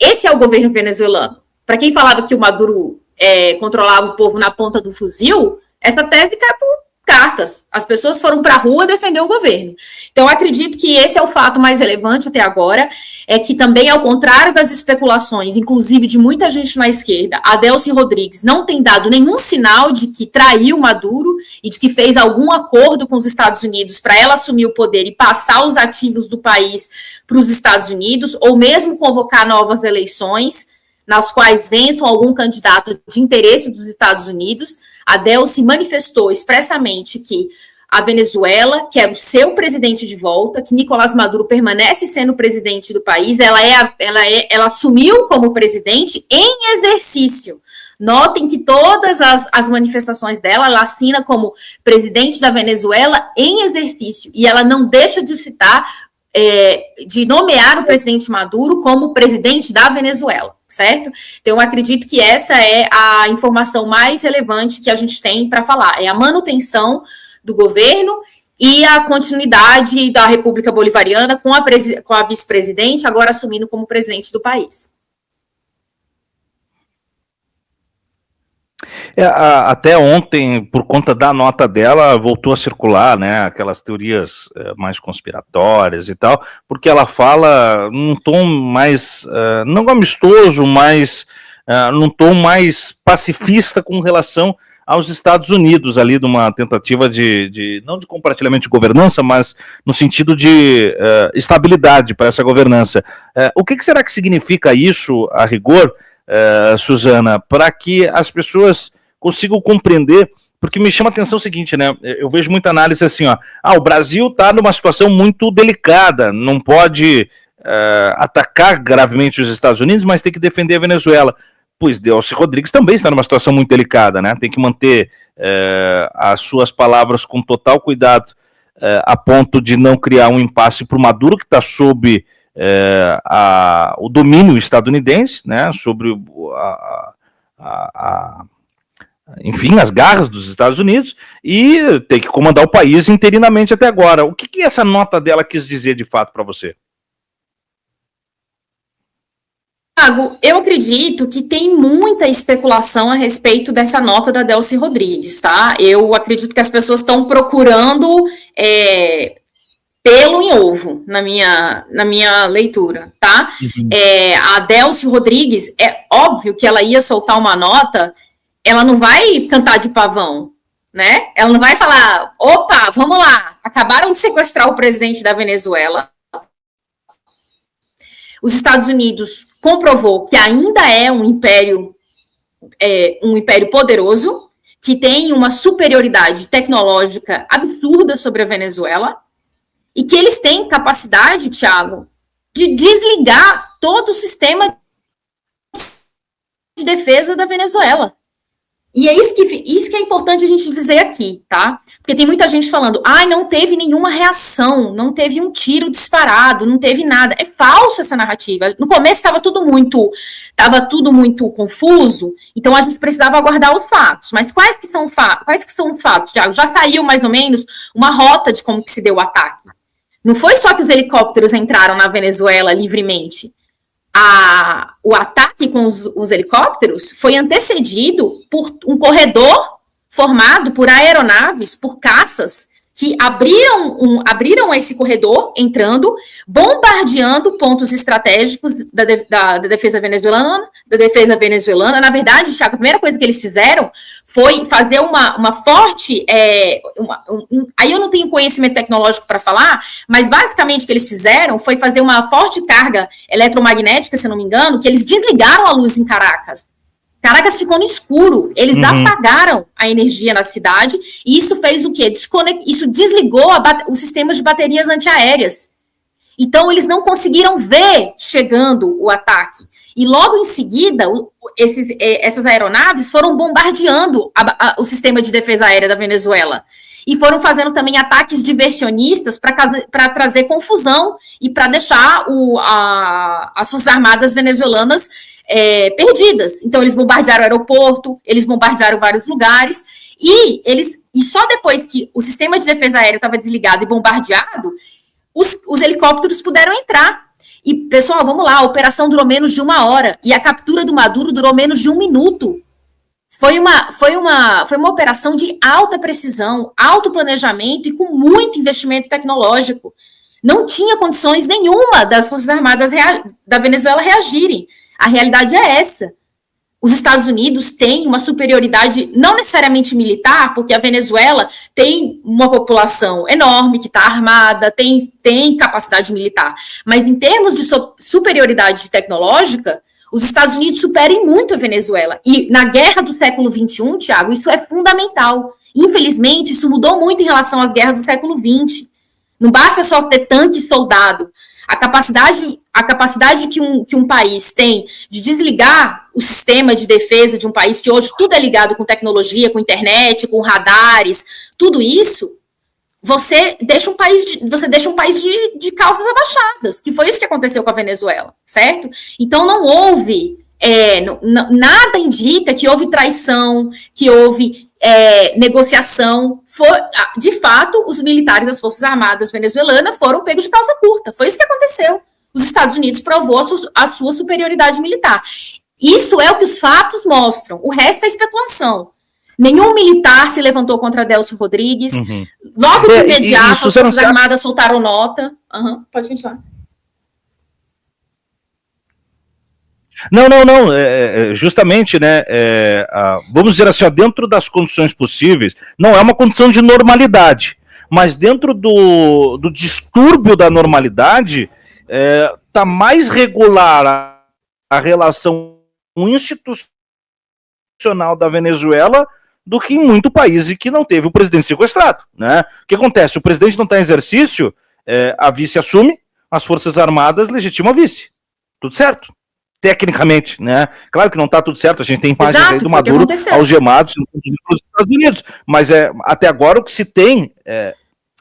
esse é o governo venezuelano. Para quem falava que o Maduro controlava o povo na ponta do fuzil, essa tese cai por cartas. As pessoas foram para a rua defender o governo. Então, eu acredito que esse é o fato mais relevante até agora, é que também, ao contrário das especulações, inclusive de muita gente na esquerda, a Delcy Rodrigues não tem dado nenhum sinal de que traiu Maduro e de que fez algum acordo com os Estados Unidos para ela assumir o poder e passar os ativos do país para os Estados Unidos, ou mesmo convocar novas eleições, nas quais vençam algum candidato de interesse dos Estados Unidos. A Delcy manifestou expressamente que a Venezuela quer o seu presidente de volta, que Nicolás Maduro permanece sendo presidente do país, ela assumiu como presidente em exercício. Notem que todas as manifestações dela, ela assina como presidente da Venezuela em exercício, e ela não deixa de citar, de nomear o presidente Maduro como presidente da Venezuela, certo? Então, eu acredito que essa é a informação mais relevante que a gente tem para falar, é a manutenção do governo e a continuidade da República Bolivariana com a vice-presidente, agora assumindo como presidente do país. Até ontem, por conta da nota dela, voltou a circular, né, aquelas teorias mais conspiratórias e tal, porque ela fala num tom mais, não amistoso, mas num tom mais pacifista com relação aos Estados Unidos, ali de uma tentativa não de compartilhamento de governança, mas no sentido de estabilidade para essa governança. O que será que significa isso, a rigor, Suzana, para que as pessoas consigam compreender? Porque me chama a atenção o seguinte, né? Eu vejo muita análise assim, ó. O Brasil está numa situação muito delicada, não pode atacar gravemente os Estados Unidos, mas tem que defender a Venezuela. Pois Delcy Rodrigues também está numa situação muito delicada, né? Tem que manter as suas palavras com total cuidado, a ponto de não criar um impasse para o Maduro, que está sob o domínio estadunidense, né, sobre enfim, as garras dos Estados Unidos, e tem que comandar o país interinamente até agora. O que essa nota dela quis dizer de fato para você? Thiago, eu acredito que tem muita especulação a respeito dessa nota da Delcy Rodrigues, tá? Eu acredito que as pessoas estão procurando pelo em ovo, na minha leitura, tá? Uhum. A Delcy Rodrigues, é óbvio que ela ia soltar uma nota, ela não vai cantar de pavão, né? Ela não vai falar, opa, vamos lá, acabaram de sequestrar o presidente da Venezuela. Os Estados Unidos comprovou que ainda é um império poderoso, que tem uma superioridade tecnológica absurda sobre a Venezuela, e que eles têm capacidade, Thiago, de desligar todo o sistema de defesa da Venezuela. E é isso que é importante a gente dizer aqui, tá? Porque tem muita gente falando, não teve nenhuma reação, não teve um tiro disparado, não teve nada. É falso essa narrativa. No começo estava tudo muito confuso, então a gente precisava aguardar os fatos. Mas quais que são os fatos, Thiago? Já saiu mais ou menos uma rota de como que se deu o ataque. Não foi só que os helicópteros entraram na Venezuela livremente. O ataque com os helicópteros foi antecedido por um corredor formado por aeronaves, por caças, que abriram esse corredor, entrando, bombardeando pontos estratégicos da defesa venezuelana. Na verdade, Thiago, a primeira coisa que eles fizeram foi fazer uma forte... aí eu não tenho conhecimento tecnológico para falar, mas basicamente o que eles fizeram foi fazer uma forte carga eletromagnética, se não me engano, que eles desligaram a luz em Caracas. Caracas ficou no escuro, eles apagaram a energia na cidade, e isso fez o quê? Isso desligou o sistema de baterias antiaéreas. Então, eles não conseguiram ver chegando o ataque. E logo em seguida, essas aeronaves foram bombardeando o sistema de defesa aérea da Venezuela. E foram fazendo também ataques diversionistas para trazer confusão e para deixar as Forças Armadas venezuelanas perdidas. Então, eles bombardearam o aeroporto, eles bombardearam vários lugares, e só depois que o sistema de defesa aérea estava desligado e bombardeado, os helicópteros puderam entrar. E, pessoal, vamos lá, a operação durou menos de 1 hora e a captura do Maduro durou menos de 1 minuto. Foi uma operação de alta precisão, alto planejamento e com muito investimento tecnológico. Não tinha condições nenhuma das Forças Armadas da Venezuela reagirem. A realidade é essa. Os Estados Unidos têm uma superioridade, não necessariamente militar, porque a Venezuela tem uma população enorme que está armada, tem capacidade militar. Mas em termos de superioridade tecnológica, os Estados Unidos superem muito a Venezuela. E na guerra do século XXI, Thiago, isso é fundamental. Infelizmente, isso mudou muito em relação às guerras do século XX. Não basta só ter tanque e soldado. A capacidade que um país tem de desligar o sistema de defesa de um país, que hoje tudo é ligado com tecnologia, com internet, com radares, tudo isso, você deixa um país de calças abaixadas, que foi isso que aconteceu com a Venezuela, certo? Então não houve, nada indica que houve traição, que houve negociação. De fato, os militares das Forças Armadas venezuelanas foram pegos de calça curta. Foi isso que aconteceu. Os Estados Unidos provou a sua superioridade militar. Isso é o que os fatos mostram. O resto é especulação. Nenhum militar se levantou contra Delcy Rodrigues. Uhum. Logo de imediato, as Forças Armadas soltaram nota. Pode continuar. Não. Justamente, né? Vamos dizer assim, ó, dentro das condições possíveis, não é uma condição de normalidade, mas dentro do distúrbio da normalidade, está mais regular a relação institucional da Venezuela do que em muito país que não teve o presidente sequestrado, né? O que acontece? O presidente não está em exercício, a vice assume, as Forças Armadas legitimam a vice. Tudo certo. Tecnicamente, né? Claro que não está tudo certo, a gente tem imagens aí do Maduro algemados nos Estados Unidos, mas até agora o que se tem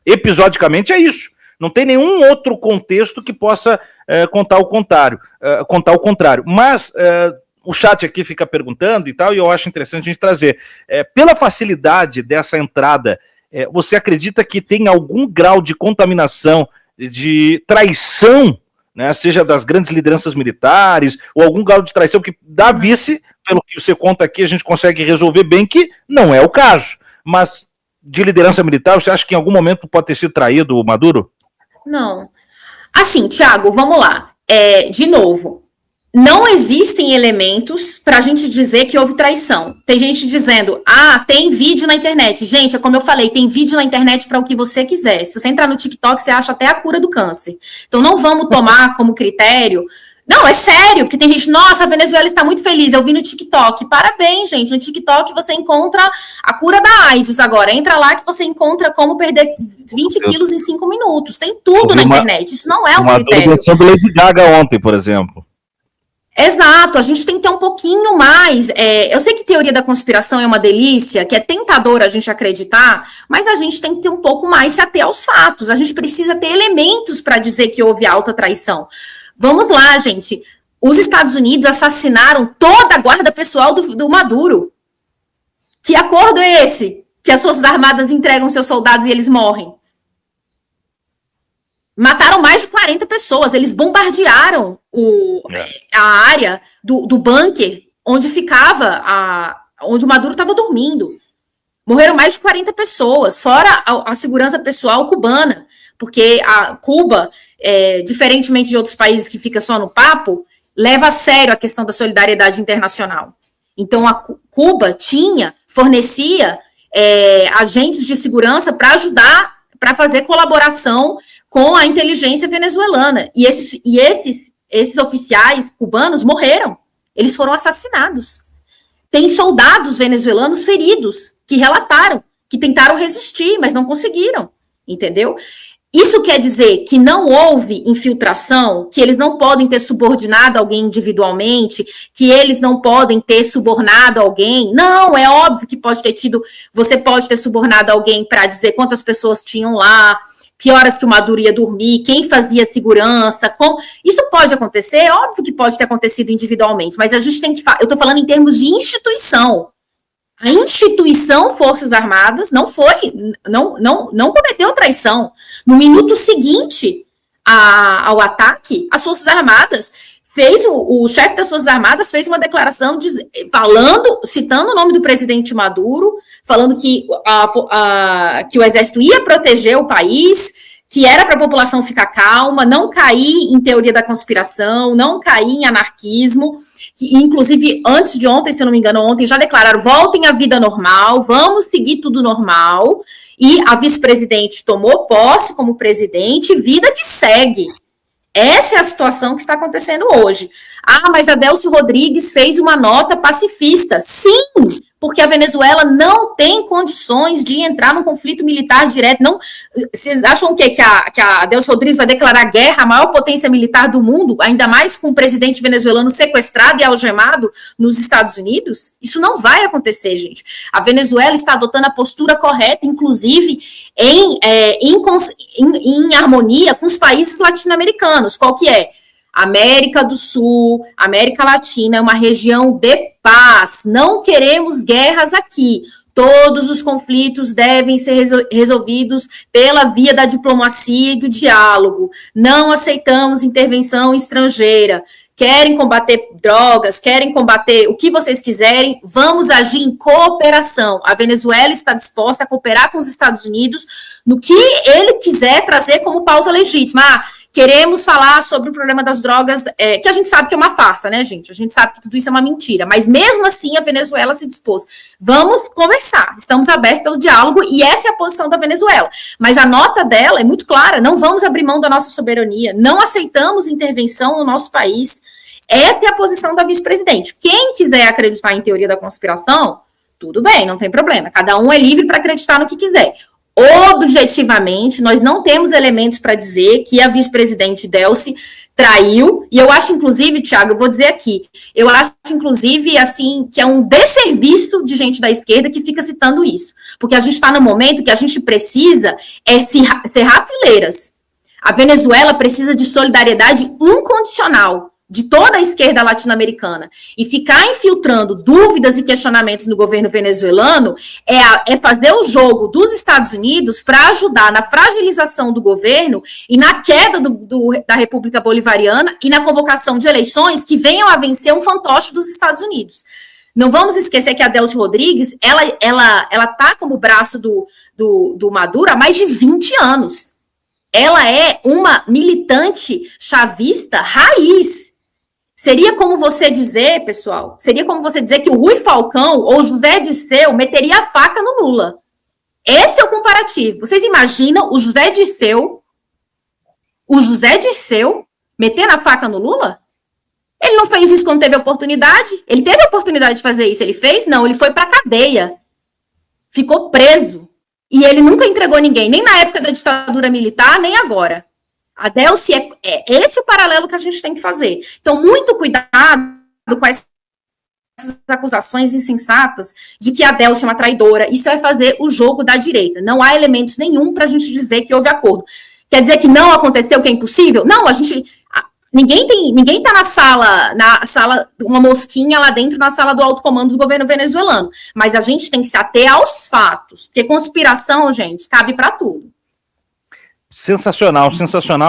episodicamente é isso. Não tem nenhum outro contexto que possa contar o contrário. Mas o chat aqui fica perguntando e tal, e eu acho interessante a gente trazer. Pela facilidade dessa entrada, você acredita que tem algum grau de contaminação, de traição, né, seja das grandes lideranças militares, ou algum grau de traição, porque da vice, pelo que você conta aqui, a gente consegue resolver bem que não é o caso. Mas de liderança militar, você acha que em algum momento pode ter sido traído o Maduro? Não. Assim, Thiago, vamos lá. De novo, não existem elementos para a gente dizer que houve traição. Tem gente dizendo, tem vídeo na internet. Gente, é como eu falei, tem vídeo na internet para o que você quiser. Se você entrar no TikTok, você acha até a cura do câncer. Então não vamos tomar como critério. Não, é sério, porque tem gente, nossa, a Venezuela está muito feliz, eu vi no TikTok. Parabéns, gente, no TikTok você encontra a cura da AIDS agora. Entra lá que você encontra como perder 20 quilos em 5 minutos. Tem tudo na internet, isso não é um critério. Uma atuação do Lady Gaga ontem, por exemplo. Exato, a gente tem que ter um pouquinho mais. Eu sei que teoria da conspiração é uma delícia, que é tentador a gente acreditar, mas a gente tem que ter um pouco mais, se ater aos fatos. A gente precisa ter elementos para dizer que houve alta traição. Vamos lá, gente. Os Estados Unidos assassinaram toda a guarda pessoal do Maduro. Que acordo é esse? Que as Forças Armadas entregam seus soldados e eles morrem. Mataram mais de 40 pessoas. Eles bombardearam a área do bunker onde ficava, onde o Maduro estava dormindo. Morreram mais de 40 pessoas, fora a segurança pessoal cubana. Porque a Cuba, diferentemente de outros países que fica só no papo, leva a sério a questão da solidariedade internacional. Então, a Cuba fornecia agentes de segurança para ajudar, para fazer colaboração com a inteligência venezuelana. E esses oficiais cubanos morreram. Eles foram assassinados. Tem soldados venezuelanos feridos que relataram, que tentaram resistir, mas não conseguiram. Entendeu? Isso quer dizer que não houve infiltração, que eles não podem ter subordinado alguém individualmente, que eles não podem ter subornado alguém. Não, é óbvio que você pode ter subornado alguém para dizer quantas pessoas tinham lá, que horas que o Maduro ia dormir, quem fazia segurança, isso pode acontecer, é óbvio que pode ter acontecido individualmente, mas a gente tem que eu estou falando em termos de instituição. A instituição Forças Armadas não cometeu traição. No minuto seguinte, ao ataque, as Forças Armadas o chefe das Forças Armadas fez uma declaração citando o nome do presidente Maduro, falando que o exército ia proteger o país, que era para a população ficar calma, não cair em teoria da conspiração, não cair em anarquismo, que inclusive antes de ontem, se eu não me engano, ontem já declararam, voltem à vida normal, vamos seguir tudo normal, e a vice-presidente tomou posse como presidente, vida que segue. Essa é a situação que está acontecendo hoje. Mas a Delcy Rodrigues fez uma nota pacifista. Sim, porque a Venezuela não tem condições de entrar num conflito militar direto. Não, vocês acham o quê? Que a Delcy Rodrigues vai declarar guerra à maior potência militar do mundo, ainda mais com o presidente venezuelano sequestrado e algemado nos Estados Unidos? Isso não vai acontecer, gente. A Venezuela está adotando a postura correta, inclusive em harmonia com os países latino-americanos. Qual que é? América do Sul, América Latina é uma região de paz. Não queremos guerras aqui. Todos os conflitos devem ser resolvidos pela via da diplomacia e do diálogo. Não aceitamos intervenção estrangeira. Querem combater drogas, querem combater o que vocês quiserem, vamos agir em cooperação. A Venezuela está disposta a cooperar com os Estados Unidos no que ele quiser trazer como pauta legítima. Queremos falar sobre o problema das drogas, que a gente sabe que é uma farsa, né, gente? A gente sabe que tudo isso é uma mentira, mas mesmo assim a Venezuela se dispôs. Vamos conversar, estamos abertos ao diálogo e essa é a posição da Venezuela. Mas a nota dela é muito clara, não vamos abrir mão da nossa soberania, não aceitamos intervenção no nosso país. Essa é a posição da vice-presidente. Quem quiser acreditar em teoria da conspiração, tudo bem, não tem problema. Cada um é livre para acreditar no que quiser. Objetivamente, nós não temos elementos para dizer que a vice-presidente Delcy traiu, e eu acho, inclusive, Thiago, eu vou dizer aqui, eu acho, inclusive, assim, que é um desserviço de gente da esquerda que fica citando isso, porque a gente está no momento que a gente precisa serrar fileiras. A Venezuela precisa de solidariedade incondicional de toda a esquerda latino-americana, e ficar infiltrando dúvidas e questionamentos no governo venezuelano é fazer o jogo dos Estados Unidos para ajudar na fragilização do governo e na queda da República Bolivariana e na convocação de eleições que venham a vencer um fantoche dos Estados Unidos. Não vamos esquecer que a Delcy Rodrigues, ela tá como braço do Maduro há mais de 20 anos. Ela é uma militante chavista raiz. Seria como você dizer, pessoal, que o Rui Falcão ou José Dirceu meteria a faca no Lula. Esse é o comparativo. Vocês imaginam o José Dirceu metendo a faca no Lula? Ele não fez isso quando teve a oportunidade? Ele teve a oportunidade de fazer isso, ele fez? Não, ele foi para a cadeia. Ficou preso. E ele nunca entregou ninguém, nem na época da ditadura militar, nem agora. A Delcy é esse o paralelo que a gente tem que fazer. Então, muito cuidado com essas acusações insensatas de que a Delcy é uma traidora. Isso vai fazer o jogo da direita. Não há elementos nenhum para a gente dizer que houve acordo. Quer dizer que não aconteceu, que é impossível? Não, ninguém está na sala, uma mosquinha lá dentro, na sala do alto comando do governo venezuelano. Mas a gente tem que se ater aos fatos. Porque conspiração, gente, cabe para tudo. Sensacional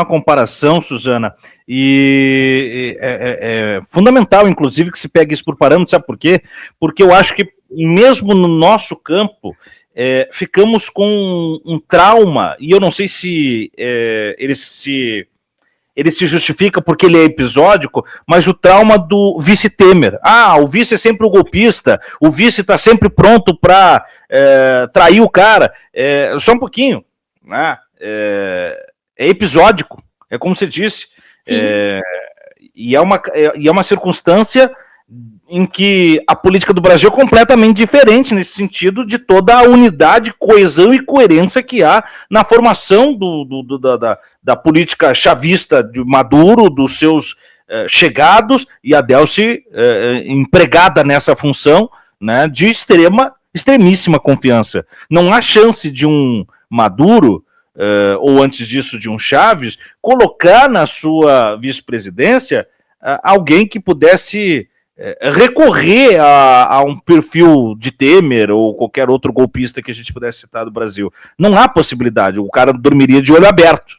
a comparação, Suzana, e é fundamental, inclusive, que se pegue isso por parâmetro, sabe por quê? Porque eu acho que, mesmo no nosso campo, ficamos com um trauma, e eu não sei se ele se justifica porque ele é episódico, mas o trauma do vice Temer. O vice é sempre o golpista, o vice está sempre pronto para trair o cara. Só um pouquinho, né? É episódico, é como você disse, e é uma circunstância em que a política do Brasil é completamente diferente nesse sentido de toda a unidade, coesão e coerência que há na formação da política chavista de Maduro, dos seus chegados, e a Delcy empregada nessa função, né, de extremíssima confiança. Não há chance de um Maduro ou antes disso de um Chaves, colocar na sua vice-presidência alguém que pudesse recorrer a um perfil de Temer ou qualquer outro golpista que a gente pudesse citar do Brasil. Não há possibilidade, o cara dormiria de olho aberto.